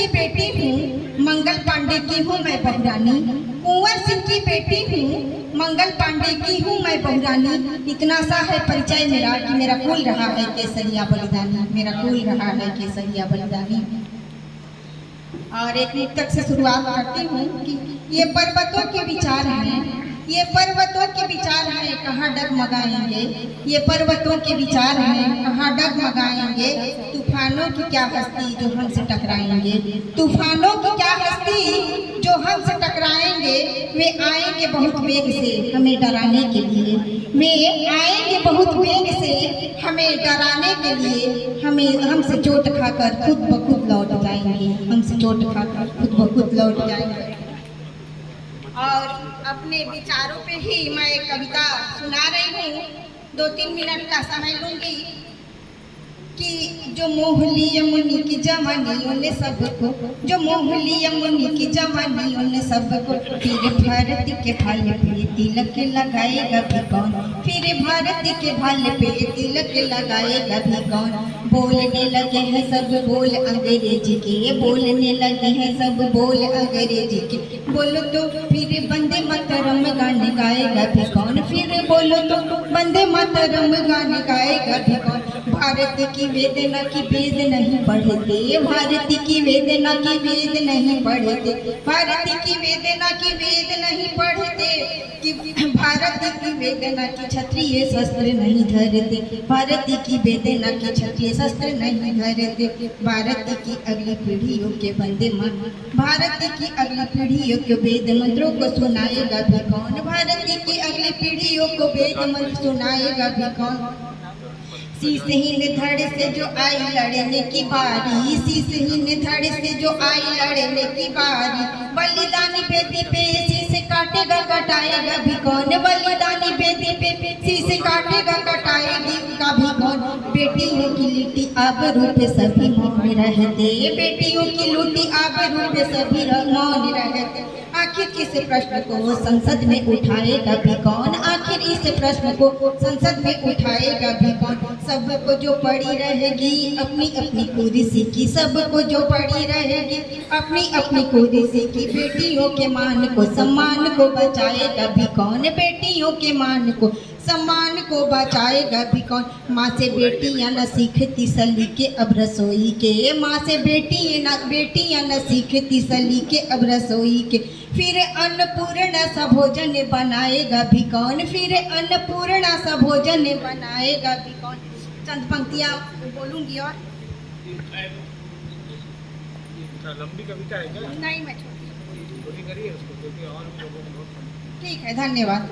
की बेटी हूँ, मंगल पांडे की हूँ मैं बहुरानी। कुंवर सिंह की बेटी हूँ, मंगल पांडे की हूँ मैं बहुरानी। इतना सा है परिचय मेरा कि मेरा कुल रहा है केसरिया बलिदानी, मेरा कुल रहा है केसरिया बलिदानी। और एक मुक्तक से शुरुआत करती हूँ कि ये पर्वतों के विचार हैं, ये पर्वतों के विचार हैं, कहाँ डगमगाएंगे। ये पर्वतों के विचार हैं, कहाँ डगमगाएंगे। तूफानों की क्या हस्ती जो हमसे टकराएंगे, तूफानों की क्या हस्ती जो हमसे टकराएंगे। वे आएंगे बहुत वेग से हमें डराने के लिए, वे आएंगे बहुत वेग से हमें डराने के लिए। हमें हमसे चोट खाकर खुद ब खुद लौट जाएंगे, हमसे चोट खाकर खुद ब खुद लौट जाएंगे। और अपने विचारों पे ही मैं एक कविता सुना रही हूँ। 2-3 मिनट का समय लूंगी कि जो मोह लिया मुनि की जवानियों ने सबको, जो मोह लिया मुनि की जवानियों ने सबको। फिर भारत के भाल पे तिलक लगाएगा भी कौन, फिर भारत के भाल पे तिलक लगाएगा भी कौन। बोलने लगे हैं सब बोल अंग्रेजी के, बोलने लगे हैं सब बोल अंग्रेजी के। बोलो तो फिर वंदे मातरम गाने गाएगा भी कौन, फिर बोलो तो वंदे मातरम गाने गाएगा भी कौन। भारत की वेदना की वेद नहीं पढ़ते, भारत की वेदना की वेद नहीं पढ़ते, भारत की वेदना की वेद नहीं पढ़ते। कि भारत की वेदना की क्षत्रिय शस्त्र नहीं धरते, भारत की वेदना की क्षत्रिय शस्त्र नहीं धरते। भारत की अगली पीढ़ियों के वंदे मातरम, भारत की अगली पीढ़ियों के वेद मंत्रों को सुनाएगा भी कौन, भारत की अगली पीढ़ियों को वेद मंत्र सुनाएगा भी कौन। शीशहीन धड़ से जो आई लड़ने की बारी, शीशहीन धड़ से जो आई लड़ने की बारी। बलिदानी बेदी पे शीश काटेगा कटाएगा भी कौन, बलिदानी बेदी पे शीश काटेगा कटाएगी का भी कौन। बेटियों की लिट्टी आबरू पे सभी मौन रहते, बेटियों की लूटी आबरू पे सभी मौन रहते। आखिर इस प्रश्न को संसद में उठाएगा भी कौन, आखिर इस प्रश्न को संसद में उठाएगा भी कौन। सबको जो पड़ी रहेगी अपनी अपनी कुर्सी की, सबको जो पड़ी रहेगी अपनी अपनी कुर्सी की। बेटियों के मान को सम्मान को बचाएगा भी कौन, बेटियों के मान को सम्मान को बचाएगा भी कौन। माँ से बेटियाँ न सीखती सलीके अब रसोई के, माँ से बेटियाँ न सीखती सलीके अब रसोई के। फिर अन्नपूर्णा सा भोजन बनाएगा भी कौन, फिर अन्नपूर्णा सा भोजन बनाएगा भी कौन। चंद पंक्तियाँ बोलूँगी और लंबी कविता है क्या? नहीं, मैं छोटी करिए उसको, क्योंकि और लोगों को ठीक है। धन्यवाद।